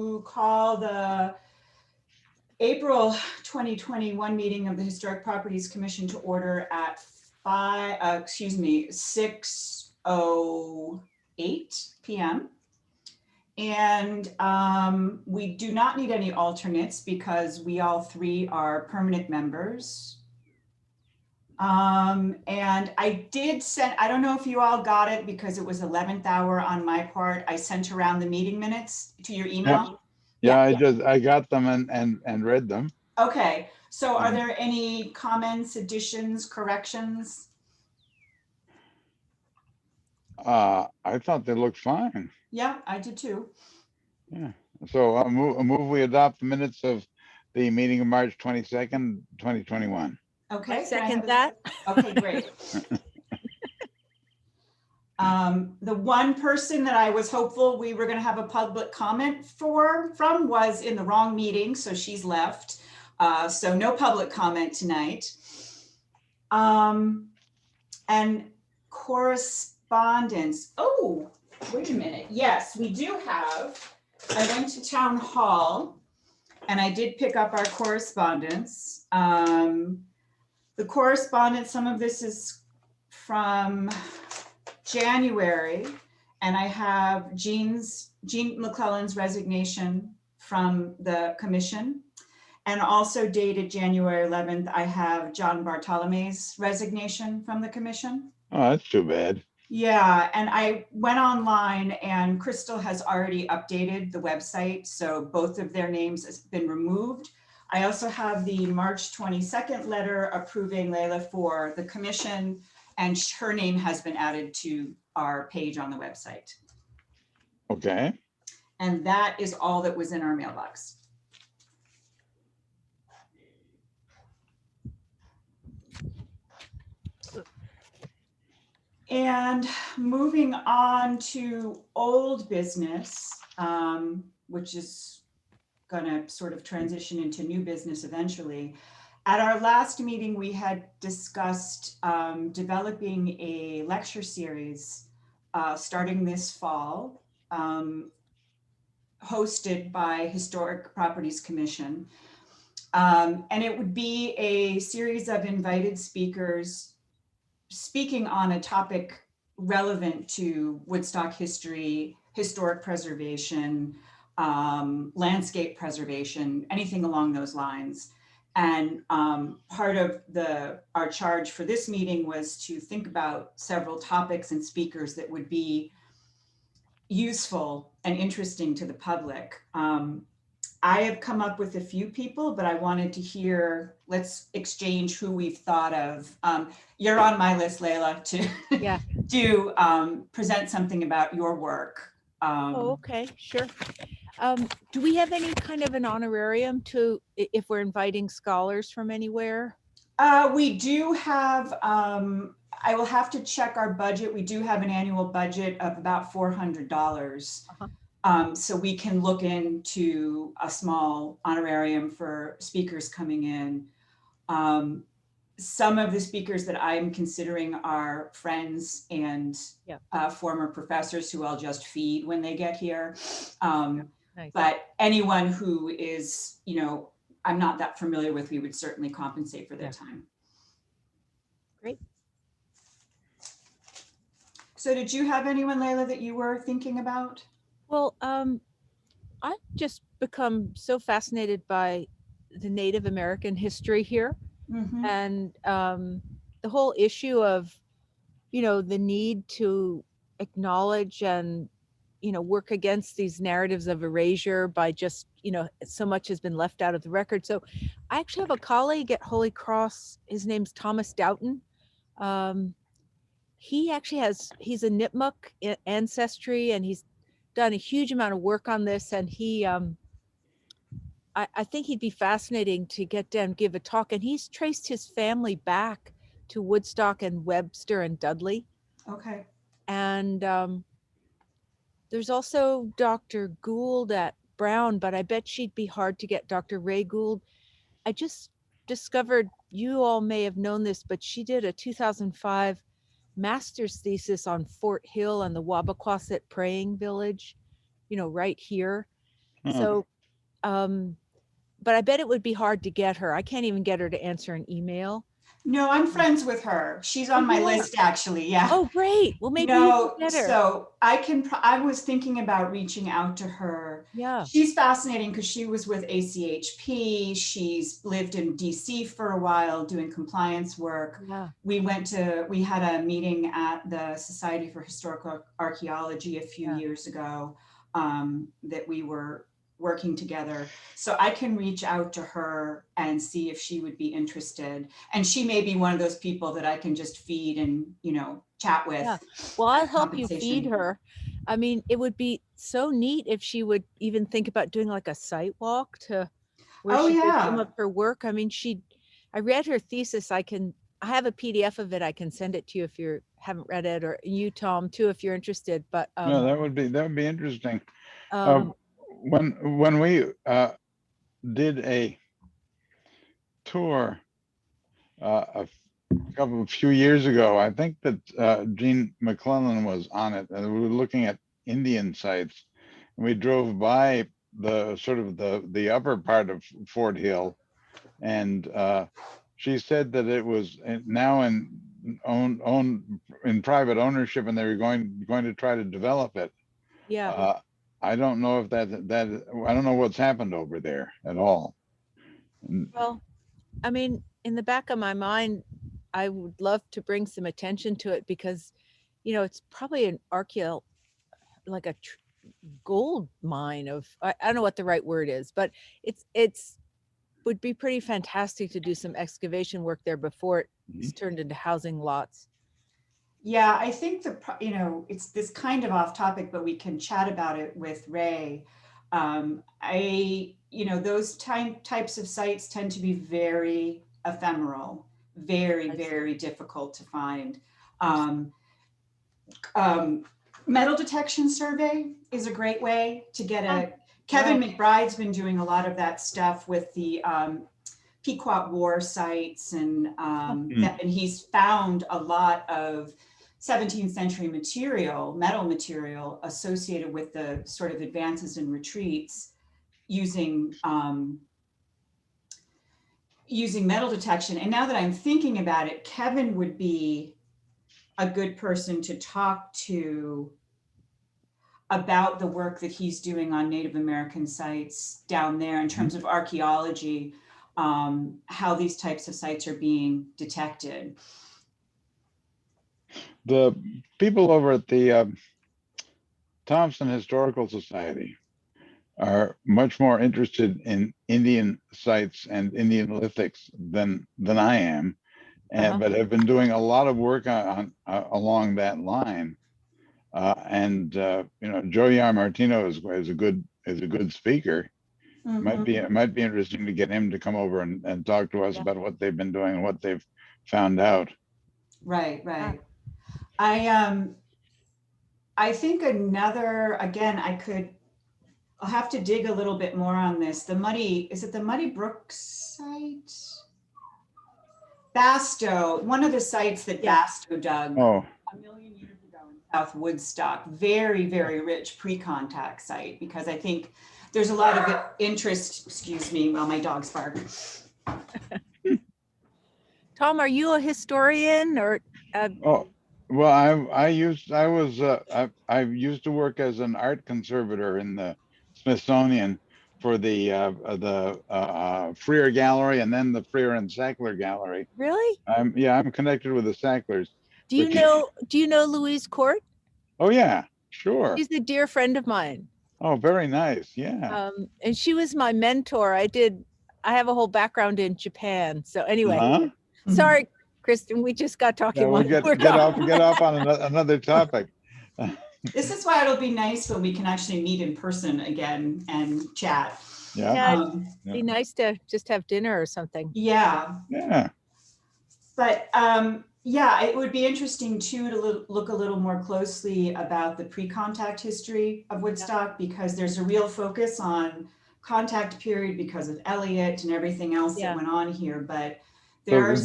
Call the April 2021 meeting of the Historic Properties Commission to order at 6:08 p.m. And we do not need any alternates because we all three are permanent members. And I did send, I don't know if you all got it because it was 11th hour on my part. I sent around the meeting minutes to your email. Yeah, I got them and read them. Okay, so are there any comments, additions, corrections? I thought they looked fine. Yeah, I did too. Yeah. So I move we adopt the minutes of the meeting of March 22nd, 2021. Okay. I second that. Okay, great. The one person that I was hopeful we were going to have a public comment from was in the wrong meeting, so she's left. So no public comment tonight. And correspondence. Oh, wait a minute. Yes, we do have. I went to town hall and I did pick up our correspondence. The correspondence, some of this is from January, and I have Jean McClellan's resignation from the commission. And also dated January 11th, I have John Bartolome's resignation from the commission. Oh, that's too bad. Yeah, and I went online and Crystal has already updated the website, so both of their names has been removed. I also have the March 22nd letter approving Leila for the commission, and her name has been added to our page on the website. Okay. And that is all that was in our mailbox. And moving on to old business, which is going to sort of transition into new business eventually. At our last meeting, we had discussed developing a lecture series starting this fall, hosted by Historic Properties Commission. And it would be a series of invited speakers speaking on a topic relevant to Woodstock history, historic preservation, landscape preservation, anything along those lines. And part of our charge for this meeting was to think about several topics and speakers that would be useful and interesting to the public. I have come up with a few people, but I wanted to hear, let's exchange who we've thought of. You're on my list, Leila, to do present something about your work. Oh, okay, sure. Do we have any kind of an honorarium to, if we're inviting scholars from anywhere? We do have, I will have to check our budget. We do have an annual budget of about $400. So we can look into a small honorarium for speakers coming in. Some of the speakers that I'm considering are friends and former professors who I'll just feed when they get here. Nice. But anyone who is, I'm not that familiar with, we would certainly compensate for their time. Great. So did you have anyone, Leila, that you were thinking about? Well, I've just become so fascinated by the Native American history here. Mm-hmm. And the whole issue of, the need to acknowledge and, work against these narratives of erasure by just, so much has been left out of the record. So I actually have a colleague at Holy Cross. His name's Thomas Doughton. He actually he's a Nipmuc ancestry, and he's done a huge amount of work on this. And he, I think he'd be fascinating to get down and give a talk. And he's traced his family back to Woodstock and Webster and Dudley. Okay. And there's also Dr. Gould at Brown, but I bet she'd be hard to get. Dr. Ray Gould. I just discovered, you all may have known this, but she did a 2005 master's thesis on Fort Hill and the Wabbaquasit praying village, right here. Huh. So, but I bet it would be hard to get her. I can't even get her to answer an email. No, I'm friends with her. She's on my you are? list, actually. Yeah. Oh, great. Well, maybe you No, can get her. so I was thinking about reaching out to her. Yeah. She's fascinating because she was with ACHP. She's lived in DC for a while doing compliance work. Yeah. We had a meeting at the Society for Historical Archaeology a few Yeah. years ago that we were working together. So I can reach out to her and see if she would be interested. And she may be one of those people that I can just feed and, chat with. Yeah. Well, I'll at help you feed compensation. her. I mean, it would be so neat if she would even think about doing like a site walk to where Oh, she did some yeah. of her work. I mean, I read her thesis. I have a PDF of it. I can send it to you if you haven't read it, or you, Tom, too, if you're interested. But No, that would be interesting. um, When we did a tour a few years ago, I think that Gene McClellan was on it, and we were looking at Indian sites. And we drove by the sort of the upper part of Fort Hill, and she said that it was now owned in private ownership, and they were going to try to develop it. yeah. I don't know if that I don't know what's happened over there at all. Well, I mean, in the back of my mind, I would love to bring some attention to it because, it's probably an like a gold mine of, I don't know what the right word is, but it's would be pretty fantastic to do some excavation work there before it's turned into housing lots. Yeah, I think it's this kind of off topic, but we can chat about it with Ray. Those types of sites tend to be very ephemeral, very, I see. very difficult to find. Metal detection survey is a great way to get Kevin McBride's been doing a lot of that stuff with the Pequot War sites, and he's found a lot of 17th century metal material associated with the sort of advances and retreats using metal detection. And now that I'm thinking about it, Kevin would be a good person to talk to about the work that he's doing on Native American sites down there in terms of archaeology, how these types of sites are being detected. The people over at the Thompson Historical Society are much more interested in Indian sites and Indian lithics than I am, but have been doing a lot of work on along that line. Joe Yarmartino is a good speaker. Mm-hmm. It might be interesting to get him to come over and talk to us about what they've been doing and what they've found out. Right. I think I'll have to dig a little bit more on this. Is it the Muddy Brook site? Basto, one of the sites that Basto dug a million years ago in South Woodstock. Very, very rich pre-contact site, because I think there's a lot of interest, excuse me, while my dogs bark. Tom, are you a historian or? Well, I used to work as an art conservator in the Smithsonian for the Freer Gallery and then the Freer and Sackler Gallery. Really? I'm connected with the Sacklers. Do you know Louise Court? Oh yeah, sure. She's a dear friend of mine. Oh, very nice. Yeah. And she was my mentor. I have a whole background in Japan. So anyway, sorry, Kristen, we just got talking. We'll get off on another topic. This is why it'll be nice when we can actually meet in person again and chat. It'd be nice to just have dinner or something. Yeah. But it would be interesting too to look a little more closely about the pre-contact history of Woodstock, because there's a real focus on contact period because of Elliott and everything else that went on here. But there are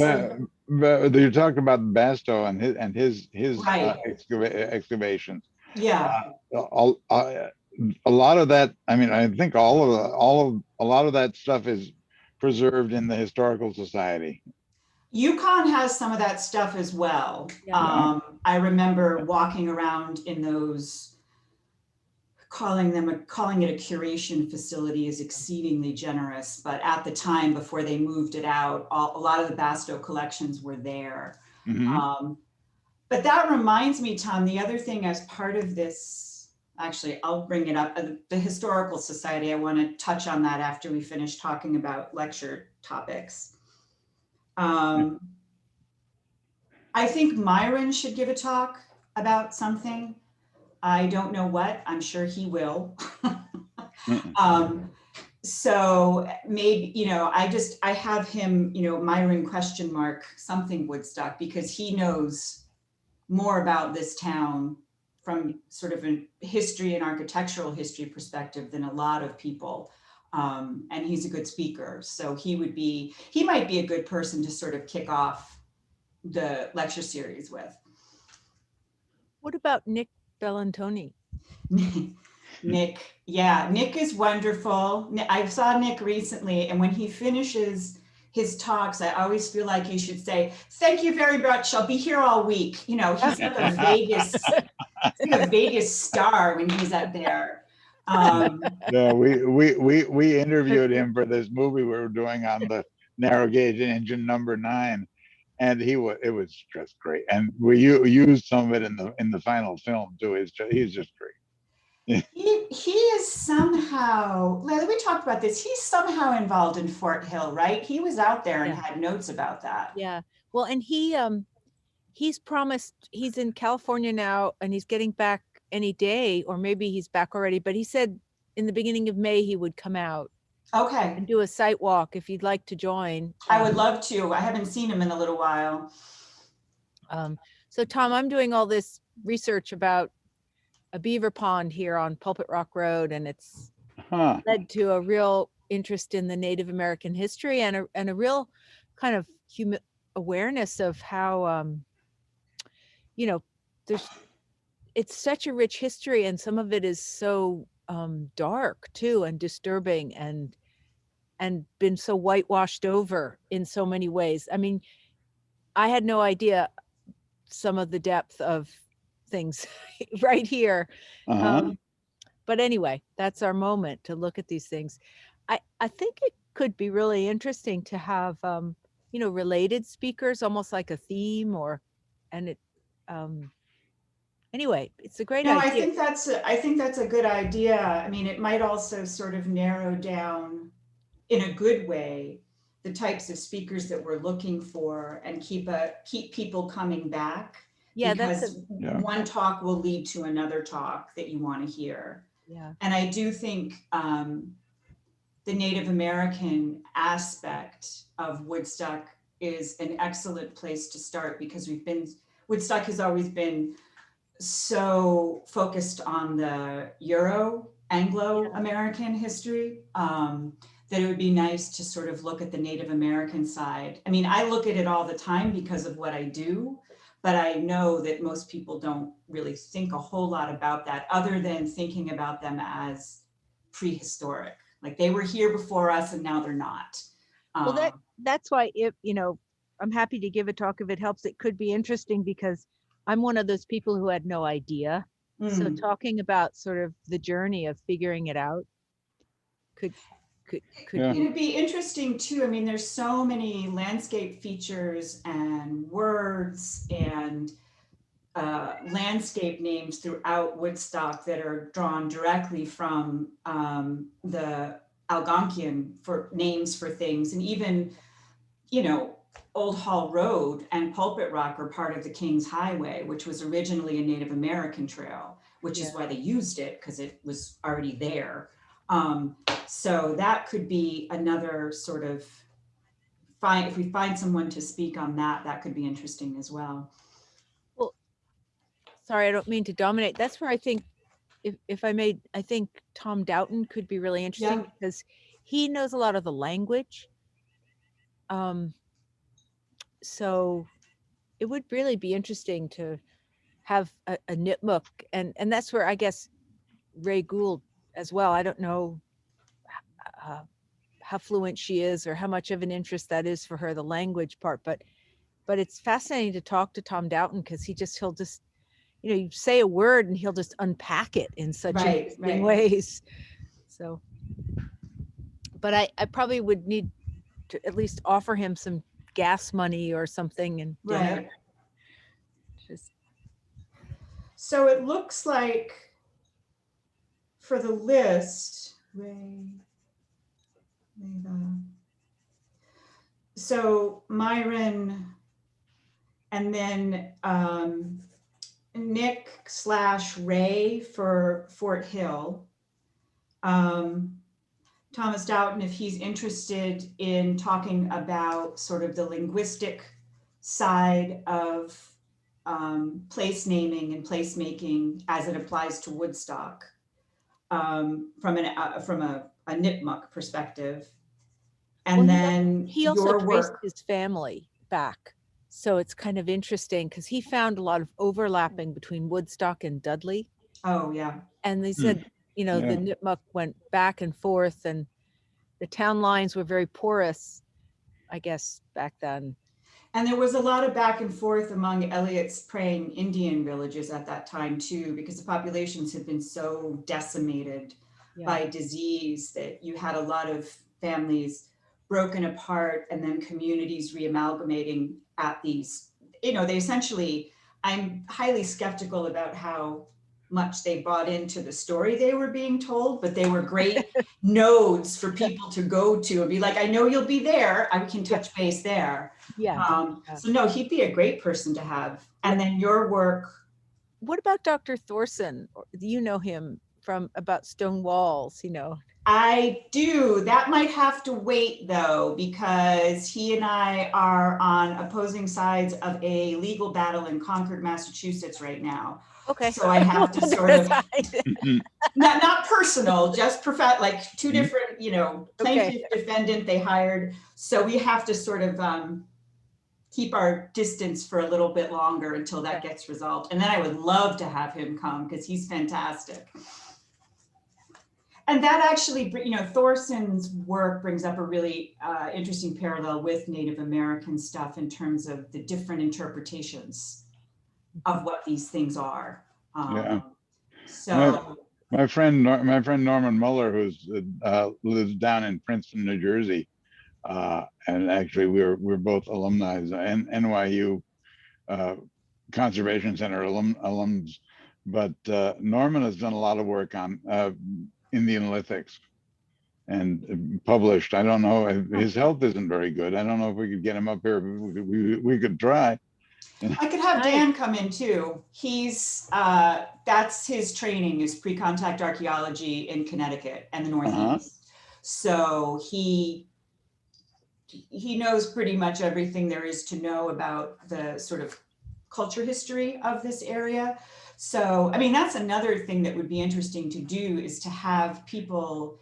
you're talking about Basto and his right. excavations. Yeah. a lot of that, I mean, I think a lot of that stuff is preserved in the Historical Society. UConn has some of that stuff as well. Yeah. Yeah. I remember walking around in those, calling it a curation facility is exceedingly generous, but at the time before they moved it out, a lot of the Basto collections were there. Mhm. But that reminds me, Tom, the other thing as part of this, actually, I'll bring it up, the Historical Society, I want to touch on that after we finish talking about lecture topics. I think Myron should give a talk about something. I don't know what, I'm sure he will. So maybe, I have him, Myron question mark something Woodstock, because he knows more about this town from sort of a history and architectural history perspective than a lot of people. And he's a good speaker. So he might be a good person to sort of kick off the lecture series with. What about Nick Bellantoni? Nick, yeah, Nick is wonderful. I saw Nick recently, and when he finishes his talks, I always feel like he should say, "Thank you very much. I'll be here all week." He's like a Vegas star when he's up there. Yeah, we interviewed him for this movie we were doing on the narrow gauge engine number 9, and it was just great. And we used some of it in the final film too. He's just great. He is somehow, we talked about this, he's somehow involved in Fort Hill, right? He was out there and Yeah. had notes about that. Yeah. Well, and he's promised, he's in California now and he's getting back any day, or maybe he's back already, but he said in the beginning of May he would come out Okay, and do a site walk if you'd like to join. I would love to. I haven't seen him in a little while. So Tom, I'm doing all this research about a beaver pond here on Pulpit Rock Road, and it's Huh. led to a real interest in the Native American history and a real kind of awareness of how, it's such a rich history, and some of it is so dark too, and disturbing, and been so whitewashed over in so many ways. I mean, I had no idea some of the depth of things right here. Uh-huh. But anyway, that's our moment to look at these things. I think it could be really interesting to have, related speakers, almost like a theme, anyway, it's a great No, idea. I think that's a good idea. I mean, it might also sort of narrow down in a good way the types of speakers that we're looking for and keep people coming back. Yeah, because Yeah. one talk will lead to another talk that you want to hear. yeah. And I do think the Native American aspect of Woodstock is an excellent place to start, because Woodstock has always been so focused on the Anglo-American history, that it would be nice to sort of look at the Native American side. I mean, I look at it all the time because of what I do, but I know that most people don't really think a whole lot about that, other than thinking about them as prehistoric. Like they were here before us and now they're not. Well, that's why I'm happy to give a talk if it helps. It could be interesting because I'm one of those people who had no idea. So talking about sort of the journey of figuring it out could Yeah. It'd be interesting too. I mean, there's so many landscape features and words and landscape names throughout Woodstock that are drawn directly from the Algonquian for names for things. And even, Old Hall Road and Pulpit Rock are part of the King's Highway, which was originally a Native American trail, which is why they used it, because it was already there. So that could be another sort of if we find someone to speak on that could be interesting as well. Well, sorry, I don't mean to dominate. That's where I think, if I may, I think Tom Doughton could be really interesting because he knows a lot of the language. So it would really be interesting to have a Nipmuc, and that's where I guess Ray Gould as well. I don't know uh, how fluent she is or how much of an interest that is for her, the language part, but it's fascinating to talk to Tom Doughton because he'll just, you know, you say a word and he'll just unpack it in such Right, interesting right. ways. So, but I probably would need to at least offer him some gas money or something and dinner. Right. Just, So it looks like for the list, so Myron, and then Nick/Ray for Fort Hill. Thomas Doughton, if he's interested in talking about sort of the linguistic side of place naming and placemaking as it applies to Woodstock, from a Nipmuc perspective. And well, then he also your traced work. his family back. So it's kind of interesting because he found a lot of overlapping between Woodstock and Dudley. Oh, yeah. And they said, you know, Yeah. the Nipmuc went back and forth and the town lines were very porous, I guess, back then. And there was a lot of back and forth among Eliot's praying Indian villages at that time too, because the populations had been so decimated Yeah. by disease that you had a lot of families broken apart and then communities reamalgamating at these, you know, they essentially, I'm highly skeptical about how much they bought into the story they were being told, but they were great nodes for people to go to and be like, I know you'll be there, I can touch base there. Yeah. So no, he'd be a great person to have. And then your work. What about Dr. Thorson? You know him from about stone walls, you know. I do. That might have to wait though, because he and I are on opposing sides of a legal battle in Concord, Massachusetts right now. Okay. So I have to sort of, not personal, just like two different, you know, plaintiff, defendant they hired. So we have to sort of keep our distance for a little bit longer until that gets resolved. And then I would love to have him come because he's fantastic. And that actually, you know, Thorson's work brings up a really interesting parallel with Native American stuff in terms of the different interpretations of what these things are. Yeah. So my friend Norman Muller, who's lives down in Princeton, New Jersey, and actually we're both alumni and NYU Conservation Center alums. But Norman has done a lot of work on Indian lithics and published. I don't know, his health isn't very good. I don't know if we could get him up here. We could try. I could have Dan come in too. He's that's his training is pre-contact archaeology in Connecticut and the Northeast. So he knows pretty much everything there is to know about the sort of culture history of this area. So, I mean, that's another thing that would be interesting to do is to have people,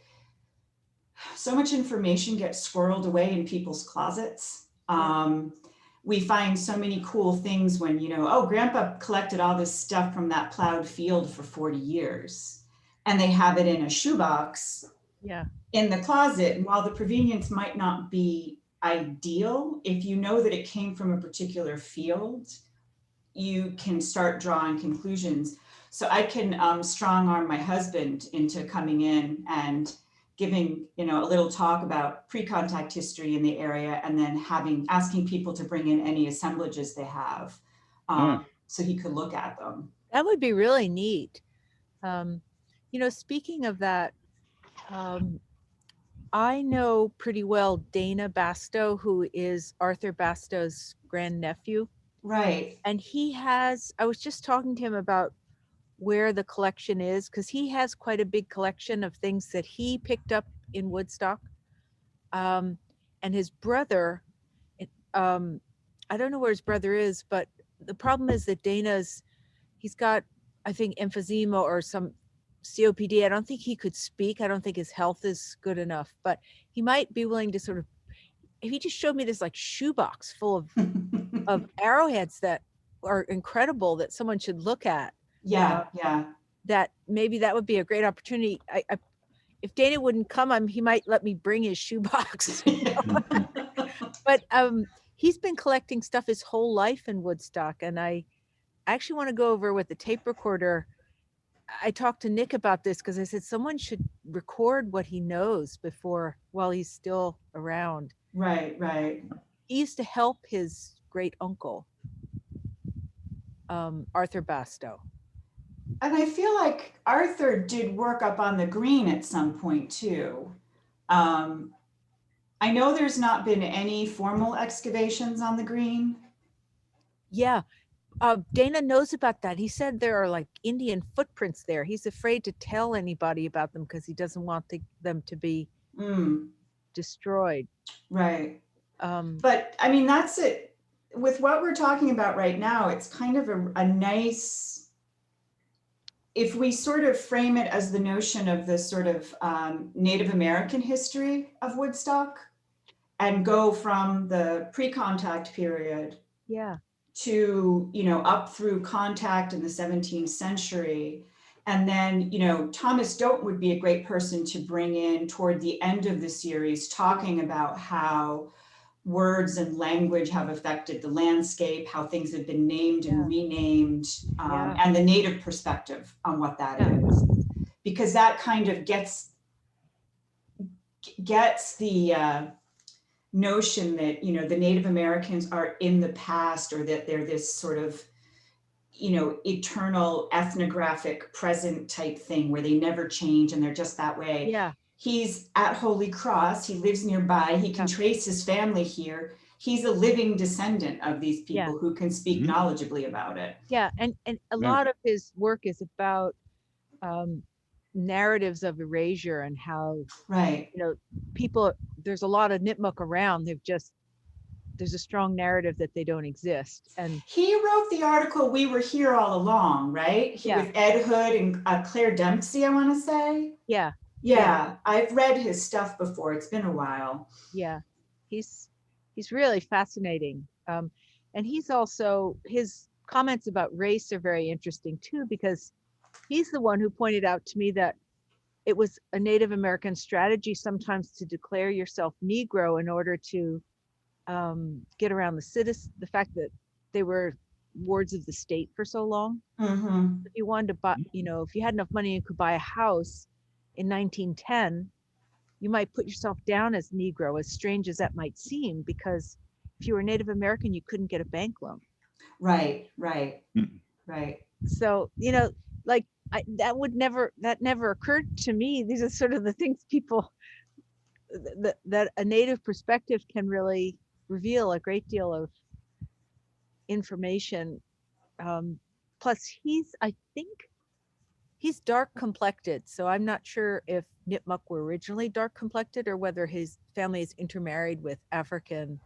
so much information gets squirreled away in people's closets. We find so many cool things when, you know, oh, grandpa collected all this stuff from that plowed field for 40 years and they have it in a shoebox in the closet. And while the provenience might not be ideal, if you know that it came from a particular field, you can start drawing conclusions. So I can strong arm my husband into coming in and giving, you know, a little talk about pre-contact history in the area and then asking people to bring in any assemblages they have so he could look at them. That would be really neat. You know, speaking of that, I know pretty well Dana Bastow, who is Arthur Bastow's grandnephew. Right. And I was just talking to him about where the collection is, because he has quite a big collection of things that he picked up in Woodstock. And his brother, I don't know where his brother is, but the problem is that he's got, I think, emphysema or some COPD. I don't think he could speak. I don't think his health is good enough, but he might be willing to sort of, if he just showed me this like shoebox full of arrowheads that are incredible that someone should look at. Yeah. that maybe that would be a great opportunity. If Dana wouldn't come, he might let me bring his shoebox. But he's been collecting stuff his whole life in Woodstock, and I actually want to go over with the tape recorder. I talked to Nick about this because I said someone should record what he knows while he's still around. Right, right. He used to help his great uncle, Arthur Bastow. And I feel like Arthur did work up on the green at some point too. I know there's not been any formal excavations on the green. Yeah. Dana knows about that. He said there are like Indian footprints there. He's afraid to tell anybody about them because he doesn't want them to be destroyed. Right. Um, But I mean, that's it. With what we're talking about right now, it's kind of a nice, if we sort of frame it as the notion of the sort of Native American history of Woodstock and go from the pre-contact period yeah. to, up through contact in the 17th century. And then, Thomas Doat would be a great person to bring in toward the end of the series, talking about how words and language have affected the landscape, how things have been named and renamed, and the Native perspective on what that is. Because that kind of gets the notion that, the Native Americans are in the past, or that they're this sort of, eternal ethnographic present type thing where they never change and they're just that way. Yeah. He's at Holy Cross. He lives nearby. He can trace his family here. He's a living descendant of these people who can speak knowledgeably about it. Yeah. And a lot of his work is about narratives of erasure and how, people, there's a lot of Nipmuc around. There's a strong narrative that they don't exist. And he wrote the article, We Were Here All Along, right? With Ed Hood and Claire Dempsey, I want to say. Yeah, I've read his stuff before. It's been a while. Yeah, he's really fascinating. And he's also, his comments about race are very interesting too, because he's the one who pointed out to me that it was a Native American strategy sometimes to declare yourself Negro in order to get around the fact that they were wards of the state for so long. If you wanted to buy, if you had enough money and could buy a house in 1910, you might put yourself down as Negro, as strange as that might seem, because if you were Native American, you couldn't get a bank loan. Right. So, that never occurred to me. These are sort of the things people, that a Native perspective can really reveal a great deal of information. Plus I think he's dark complected. So I'm not sure if Nipmuc were originally dark complected or whether his family is intermarried with African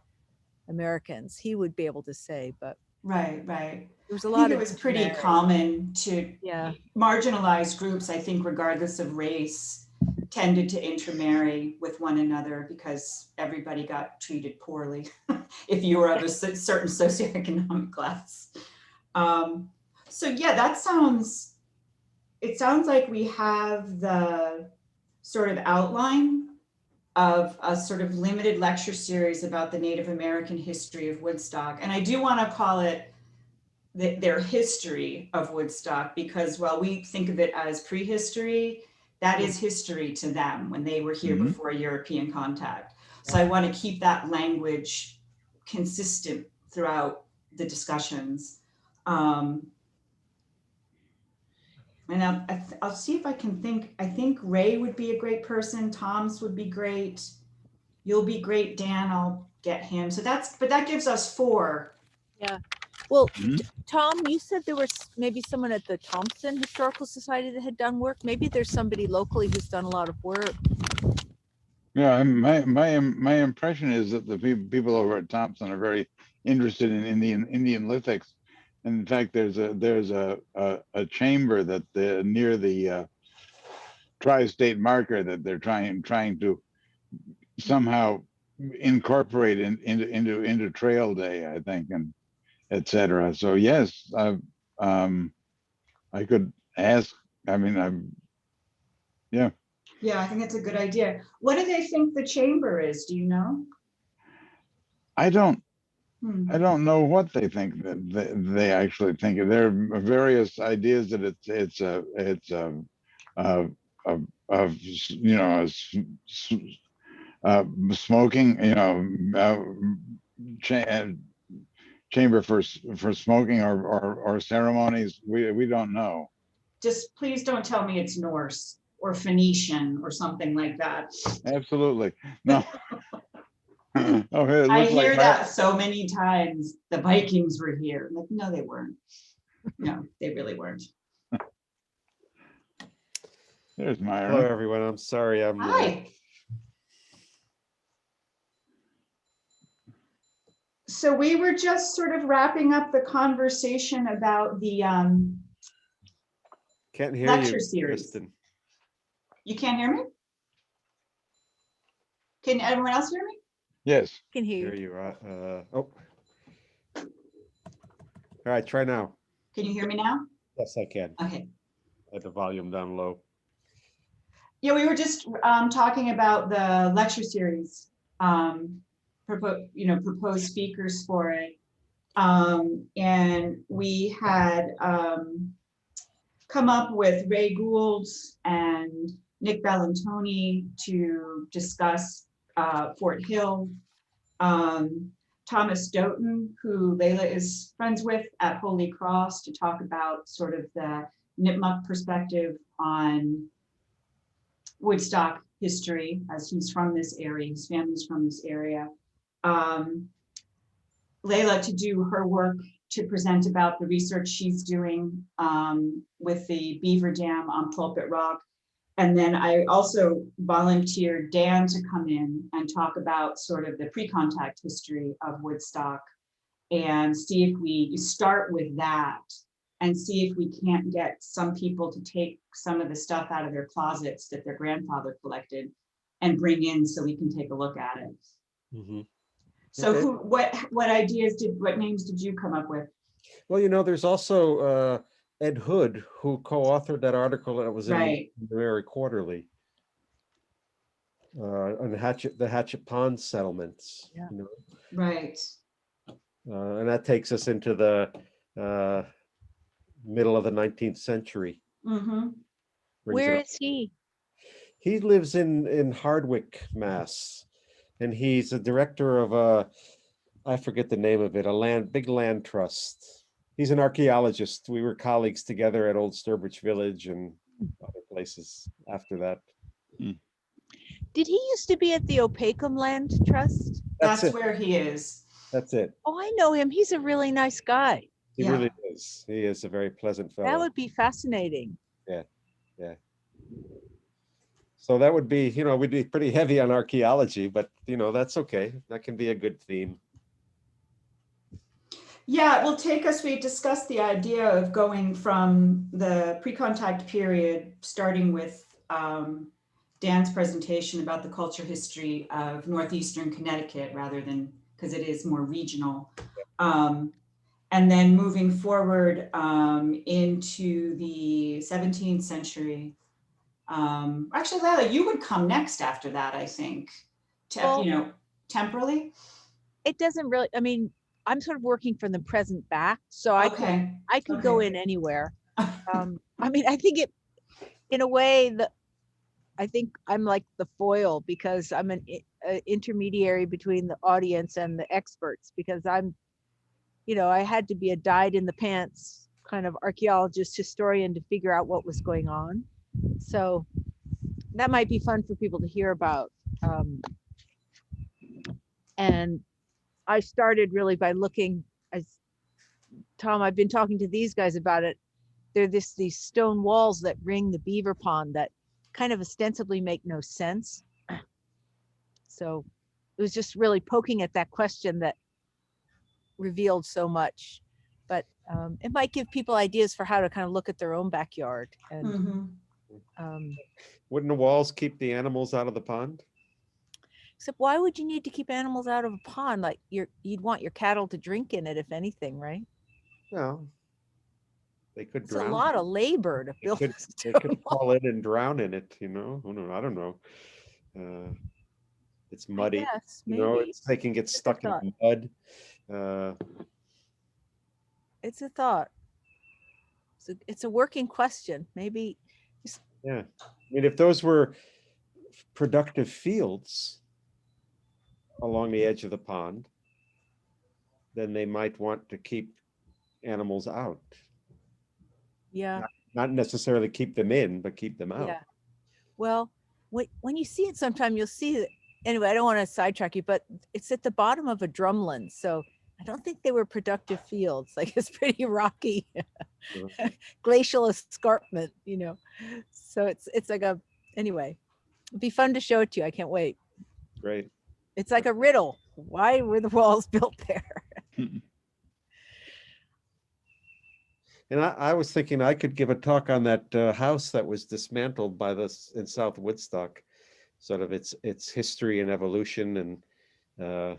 Americans. He would be able to say, but. Right. There's a lot it was pretty common to marginalized groups, I think, regardless of race, tended to intermarry with one another because everybody got treated poorly if you were of a certain socioeconomic class. So yeah, it sounds like we have the sort of outline of a sort of limited lecture series about the Native American history of Woodstock. And I do want to call it their history of Woodstock, because while we think of it as prehistory, that is history to them when they were here before European contact. So I want to keep that language consistent throughout the discussions. And I'll see if I can think. I think Ray would be a great person. Tom's would be great. You'll be great, Dan. I'll get him. So that gives us 4. Yeah. Well, Tom, you said there was maybe someone at the Thompson Historical Society that had done work. Maybe there's somebody locally who's done a lot of work. Yeah, my impression is that the people over at Thompson are very interested in Indian lithics. And in fact, there's a chamber that near the tri-state marker that they're trying to somehow incorporate into Trail Day, I think, and etc. So yes, I could ask I mean, Yeah, I think that's a good idea. What do they think the chamber is? Do you know? I don't, Hmm. I don't know what they think that they actually think. There are various ideas that uh, you know, smoking, you know, cha- chamber for smoking or ceremonies. We don't know. Just please don't tell me it's Norse or Phoenician or something like that. Absolutely. No. Oh, it I looks like hear that so many times. The Vikings were here. Like, no, they weren't. No, they really weren't. there's Hello, Myron. everyone. I'm sorry. I'm Hi. So we were just sort of wrapping up the conversation about the, can't hear lecture you, series. Kristen. you can't hear me? Can everyone else hear me? Yes. Can hear Hear you. you. Oh. All right, try now. Can you hear me now? Yes, I can. Okay. I had the volume down low. Yeah, we were just talking about the lecture series, proposed speakers for it. And we had come up with Ray Gould and Nick Bellantoni to discuss Fort Hill. Thomas Doughton, who Layla is friends with at Holy Cross, to talk about sort of the Nipmuc perspective on Woodstock history, as he's from this area, his family's from this area. Layla to do her work to present about the research she's doing with the Beaver Dam on Pulpit Rock. And then I also volunteered Dan to come in and talk about sort of the pre-contact history of Woodstock and see if we start with that and see if we can't get some people to take some of the stuff out of their closets that their grandfather collected and bring in so we can take a look at it. Mhm. So Okay. what names did you come up with? Well, there's also Ed Hood, who co-authored that article that was in Right. the Mary Quarterly on the Hatchet Pond settlements. Yeah. Right. And that takes us into the middle of the 19th century. Mm-hmm. Brings Where it up. is he? He lives in Hardwick, Mass, and he's a director of I forget the name of it, big land trust. He's an archaeologist. We were colleagues together at Old Sturbridge Village and other places after that. Did he used to be at the Opakam Land Trust? That's it. where he is. That's it. Oh, I know him. He's a really nice guy. He Yeah. really is. He is a very pleasant fellow. That would be fascinating. Yeah. So that would be, we'd be pretty heavy on archaeology, but that's okay. That can be a good theme. Yeah, it will take us, we discussed the idea of going from the pre-contact period, starting with Dan's presentation about the culture history of Northeastern Connecticut rather than, because it is more regional. And then moving forward into the 17th century. Actually, Lila, you would come next after that, I think, Well, temporally. It doesn't really, I mean, I'm sort of working from the present back, so I can go in anywhere. I mean, I think in a way that I think I'm like the foil because I'm an intermediary between the audience and the experts because I'm, I had to be a dyed in the pants kind of archaeologist historian to figure out what was going on. So that might be fun for people to hear about. And I started really by looking, as Tom, I've been talking to these guys about it. They're these stone walls that ring the beaver pond that kind of ostensibly make no sense. So it was just really poking at that question that revealed so much. But it might give people ideas for how to kind of look at their own backyard. And Wouldn't the walls keep the animals out of the pond? except why would you need to keep animals out of a pond? Like you'd want your cattle to drink in it, if anything, right? No. They could It's a drown. lot of labor to build Could, this they could stone wall. fall in and drown in it, you know? Who know? I don't know. It's muddy, Yes, you know, maybe. they can get It's a stuck in thought. the mud. Uh, It's a thought. It's a working question. Maybe yeah. I mean, if those were productive fields along the edge of the pond, then they might want to keep animals out. yeah, Not necessarily keep them in, but keep them out. yeah. Well, when you see it sometime, you'll see that. Anyway, I don't want to sidetrack you, but it's at the bottom of a drumlin. So I don't think they were productive fields. Like it's pretty rocky, glacial escarpment, you know. So it's like a, anyway, it'd be fun to show it to you. I can't wait. Great. It's like a riddle. Why were the walls built there? And I was thinking I could give a talk on that house that was dismantled by this in South Woodstock, sort of its history and evolution, and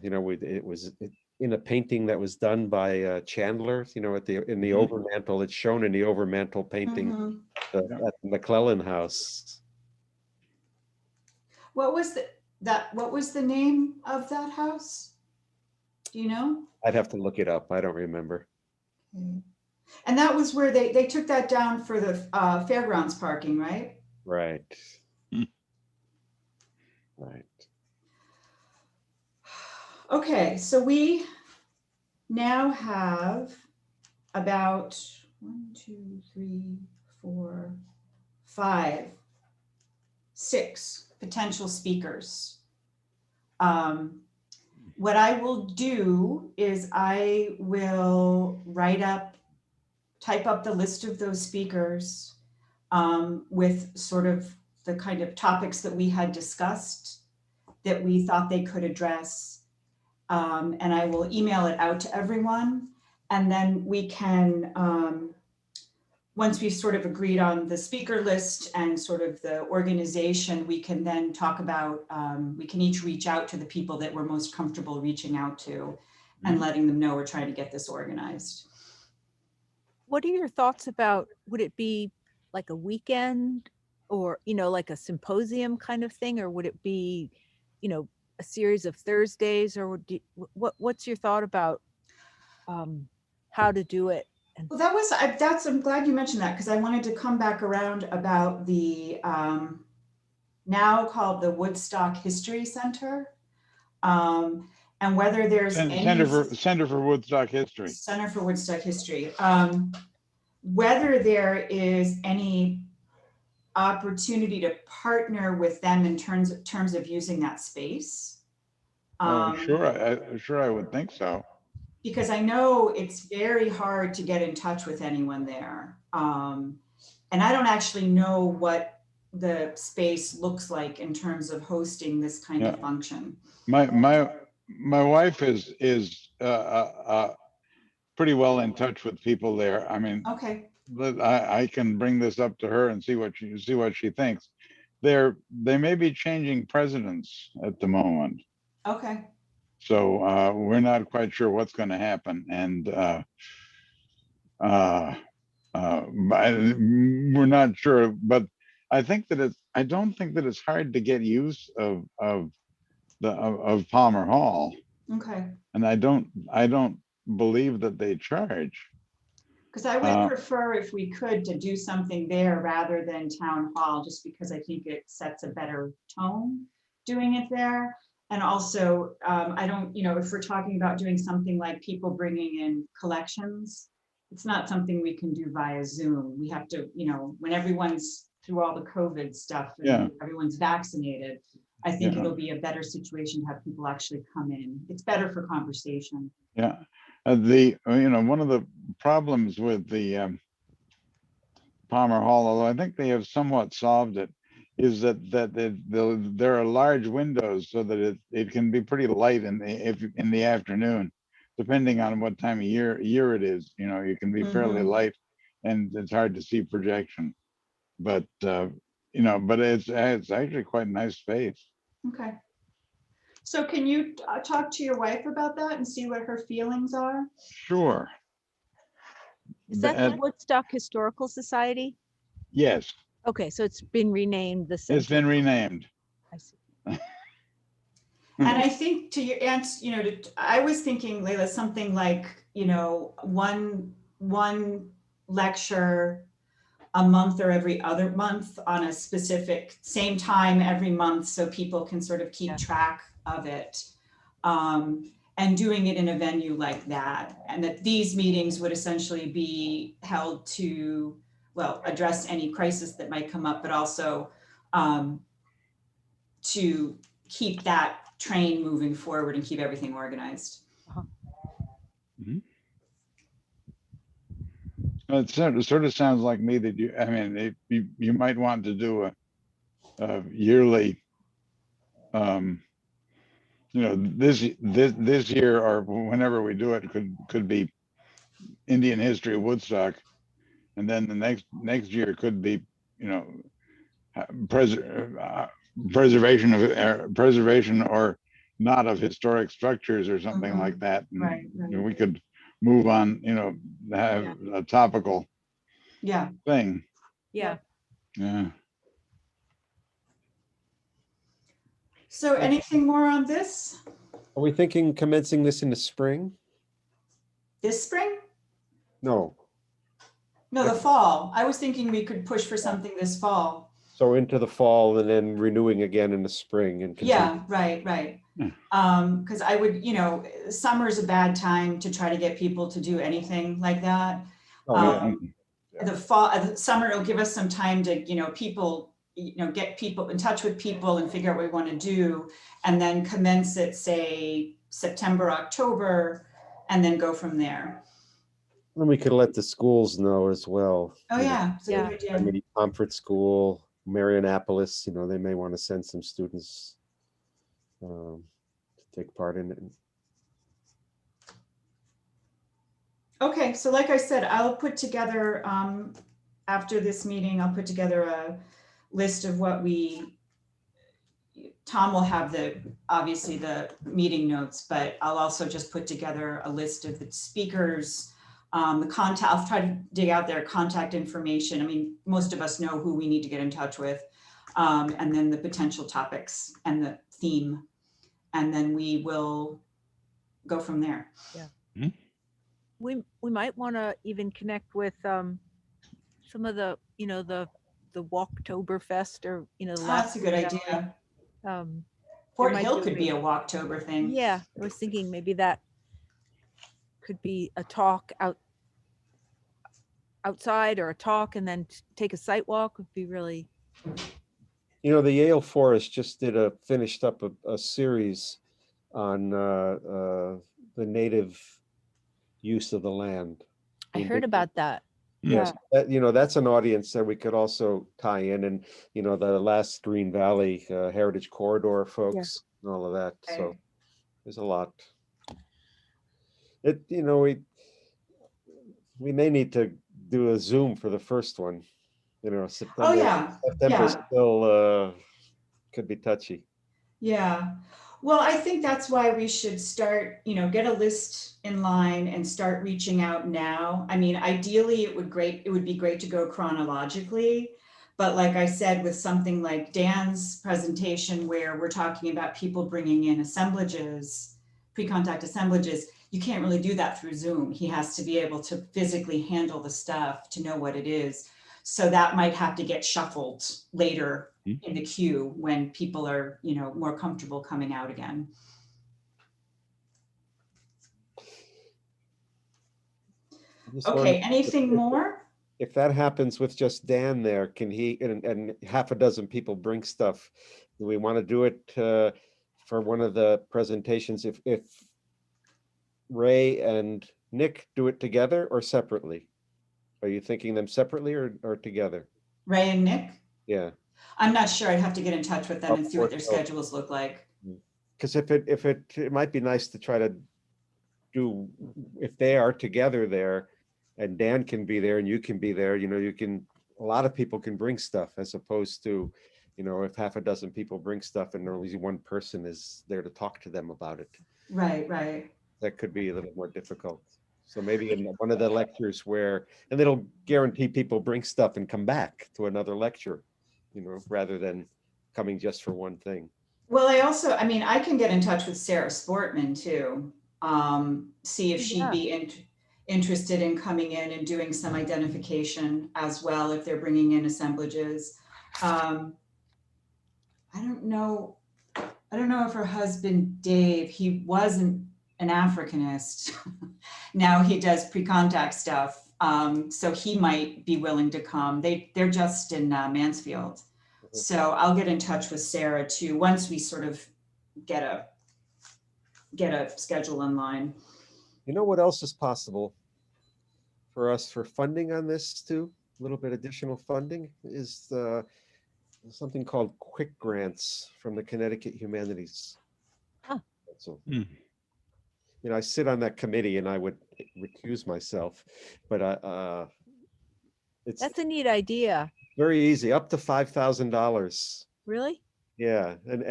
you know, it was in a painting that was done by Chandler. You know, in the Mhm. overmantel, it's shown in the overmantel painting Mhm. Yeah. at the McClellan House. What was what was the name of that house? Do you know? I'd have to look it up. I don't remember. Okay. And that was where they took that down for the fairgrounds parking, right? Right. Hmm. Right. Okay, so we now have about 1, 2, 3, 4, 5, 6 potential speakers. What I will do is I will type up the list of those speakers with sort of the kind of topics that we had discussed that we thought they could address. And I will email it out to everyone. And then we can, once we've sort of agreed on the speaker list and sort of the organization, we can then talk about, we can each reach out to the people that we're most comfortable reaching out to and Mhm. letting them know we're trying to get this organized. What are your thoughts about, would it be like a weekend or, you know, like a symposium kind of thing? Or would it be, you know, a series of Thursdays or what's your thought about how to do it? And Well, I'm glad you mentioned that because I wanted to come back around about the now called the Woodstock History Center. And whether there's any Center for Woodstock History. Center for Woodstock History, whether there is any opportunity to partner with them in terms of using that space. Sure, I would think so. Because I know it's very hard to get in touch with anyone there. And I don't actually know what the space looks like in terms of hosting this kind of Yeah. function. My wife is pretty well in touch with people there. I mean, Okay, I can bring this up to her and see what she thinks. They may be changing presidents at the moment, okay. so we're not quite sure what's going to happen, and we're not sure. But I don't think that it's hard to get use of Palmer Hall, Okay. and I don't believe that they charge. Because I would prefer if we could to do something there rather than town hall, just because I think it sets a better tone doing it there. And also, I don't, if we're talking about doing something like people bringing in collections, it's not something we can do via Zoom. We have to, when everyone's through all the COVID stuff and Yeah. everyone's vaccinated, I think Yeah. it'll be a better situation to have people actually come in. It's better for conversation. Yeah, one of the problems with the Palmer Hall, although I think they have somewhat solved it, is that there are large windows so that it can be pretty light in the afternoon, depending on what time of year it is. You can be fairly Mhm. light, and it's hard to see projection. But but it's actually quite a nice space. Okay. So can you talk to your wife about that and see what her feelings are? Sure. Is that the And- Woodstock Historical Society? Yes, Okay, so it's been renamed the it's Center. been renamed. I see. And I think to your answer, I was thinking, Leila, something like, one lecture a month or every other month on a specific same time every month, so people can sort of keep Yeah. track of it. And doing it in a venue like that, and that these meetings would essentially be held to, well, address any crisis that might come up, but also to keep that train moving forward and keep everything organized. It sort of sounds like me that you might want to do a yearly, this year or whenever we do it could be Indian history of Woodstock. And then the next year could be, preservation or not of historic structures or something like that. And Right. we could move on, have a topical Yeah. thing. Yeah. Yeah. So anything more on this Are we thinking commencing this in the spring? spring? No, No, the fall. I was thinking we could push for something this fall. so into the fall and then renewing again in the spring and continue. Yeah, right. Because I would, summer's a bad time to try to get people to do anything like that. Oh, yeah. The fall, the summer will give us some time to, people, get people in touch with people and figure out what we want to do, and then commence it, say, September, October, and then go from there. And we could let the schools know as well. Oh, you know, yeah. It's a good idea. I mean, Pomfret School, Marianapolis, they may want to send some students to take part in it. Okay, so like I said, I'll put together, after this meeting, I'll put together a list of what Tom will have obviously the meeting notes, but I'll also just put together a list of the speakers, the contact, I'll try to dig out their contact information. I mean, most of us know who we need to get in touch with, and then the potential topics and the theme, and then we will go from there. We might want to even connect with some of the Walktoberfest, or the That's last a good idea. Fort might Hill do could be it. a Walktober thing. Yeah, I was thinking maybe that could be a talk outside, or a talk and then take a site walk would be really. The Yale Forest just finished up a series on the native use of the land. I heard about that. Yes, that's an audience that we could also tie in, and the last Green Valley Heritage Corridor folks and all of that. So Okay. there's a lot. We may need to do a Zoom for the first one. September. Oh, yeah. September still could be touchy. Yeah. Well, I think that's why we should start, get a list in line and start reaching out now. I mean, ideally, it would be great to go chronologically. But like I said, with something like Dan's presentation, where we're talking about people bringing in assemblages, pre-contact assemblages, you can't really do that through Zoom. He has to be able to physically handle the stuff to know what it is. So that might have to get shuffled later in the queue when people are, more comfortable coming out again. Okay, anything more? If that happens with just Dan there, can he and half a dozen people bring stuff? Do we want to do it for one of the presentations? If Ray and Nick do it together or separately? Are you thinking them separately or together? Ray and Nick? Yeah. I'm not sure. I'd have to get in touch with them and see what their schedules look like. Because it might be nice to try to do, if they are together there and Dan can be there and you can be there, a lot of people can bring stuff, as opposed to, if half a dozen people bring stuff and only one person is there to talk to them about it. Right. That could be a little more difficult. So maybe in one of the lectures where, and it'll guarantee people bring stuff and come back to another lecture, rather than coming just for one thing. Well, I mean, I can get in touch with Sarah Sportman too. See if she'd Yeah. be interested in coming in and doing some identification as well, if they're bringing in assemblages. I don't know if her husband, Dave, he wasn't an Africanist. Now he does pre-contact stuff. So he might be willing to come. They're just in Mansfield. So I'll get in touch with Sarah too, once we sort of get a schedule in line. You know what else is possible for us for funding on this too? A little bit additional funding is something called Quick Grants from the Connecticut Humanities. Huh. So, Hmm. I sit on that committee and I would recuse myself, but it's That's a neat idea. very easy, up to $5,000. Really? Yeah, and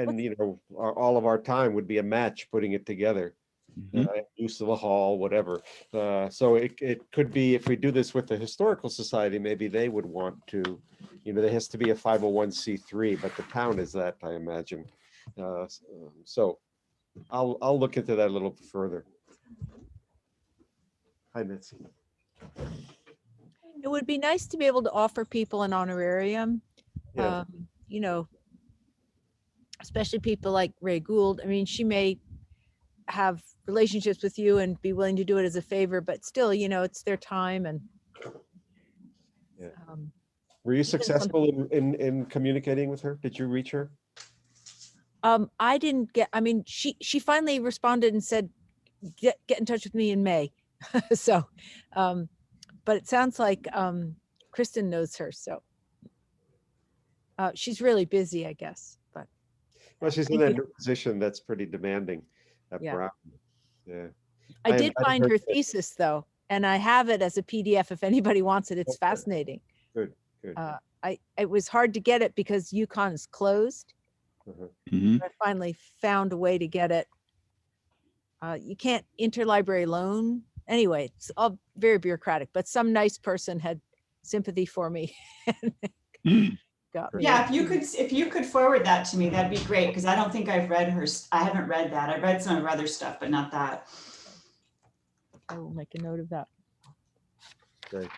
all of our time would be a match putting it together. Mhm. Use of a hall, whatever. So it could be, if we do this with the Historical Society, maybe they would want to, there has to be a 501c3, but the town is that, I imagine. So I'll look into that a little further. Hi, Mitzi. It would be nice to be able to offer people an honorarium. Yeah. Especially people like Ray Gould. I mean, she may have relationships with you and be willing to do it as a favor, but still, it's their time. And Yeah. um, Were you even some- successful in communicating with her? Did you reach her? I didn't get, I mean, she finally responded and said, get in touch with me in May. So, but it sounds like Kristen knows her. So she's really busy, I guess, but Well, she's in Thank that new position that's pretty demanding at Yeah. Brown. Yeah. I I did invited find her her to- thesis though, and I have it as a PDF if anybody wants it. It's Okay. fascinating. Good. It was hard to get it because UConn is closed. Uh-huh. Mhm. I finally found a way to get it. You can't interlibrary loan. Anyway, it's all very bureaucratic, but some nice person had sympathy for me. and Mm. got me Yeah, it. if you could forward that to me, that'd be great, because I don't think I've read I haven't read that. I've read some of her other stuff, but not that. I will make a note of that. Great.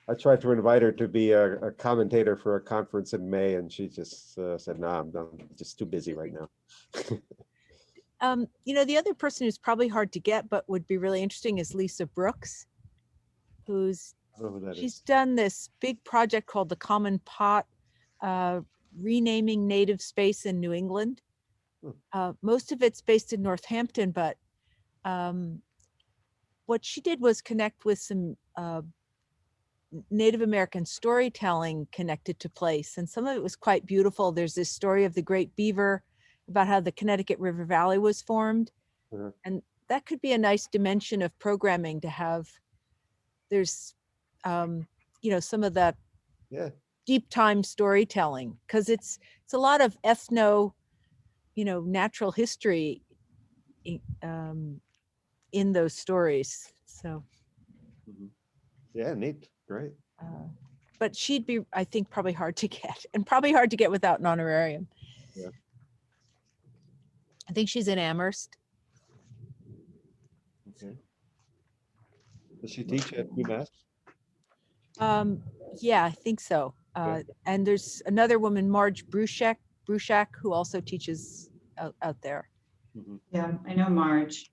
I tried to invite her to be a commentator for a conference in May, and she just said, "No, I'm done. Just too busy right now." The other person who's probably hard to get, but would be really interesting is Lisa Brooks, who's I don't know who that she's is. done this big project called the Common Pot, renaming native space in New England. Most of it's based in Northampton, but what she did was connect with some Native American storytelling connected to place. And some of it was quite beautiful. There's this story of the Great Beaver about how the Connecticut River Valley was formed. Uh-huh. And that could be a nice dimension of programming to have. There's, some of the Yeah. deep time storytelling, because it's a lot of natural history in those stories. So, Yeah, neat. Great. but she'd be, I think, probably hard to get, and probably hard to get without an honorarium. Yeah. I think she's in Amherst. Okay. Does she teach at UMass? Yeah, I think so. Yeah. And there's another woman, Marge Bruchak, who also teaches out there. Mhm. Yeah, I know Marge.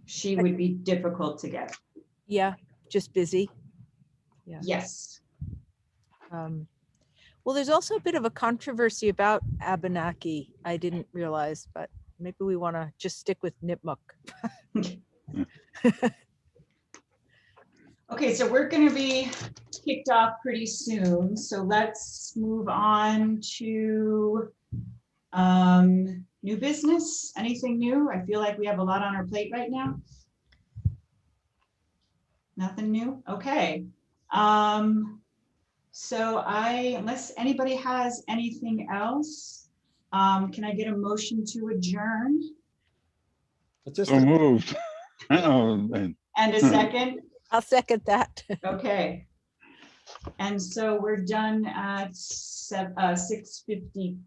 She would be difficult to get. Yeah, just busy. Yes. Well, there's also a bit of a controversy about Abenaki. I didn't realize, but maybe we want to just stick with Nipmuc. Okay, so we're going to be kicked off pretty soon. So let's move on to new business. Anything new? I feel like we have a lot on our plate right now. Nothing new? Okay. So unless anybody has anything else, can I get a motion to adjourn? But just So moved. Oh, and And a second? I'll second that. Okay. And so we're done at 6:53.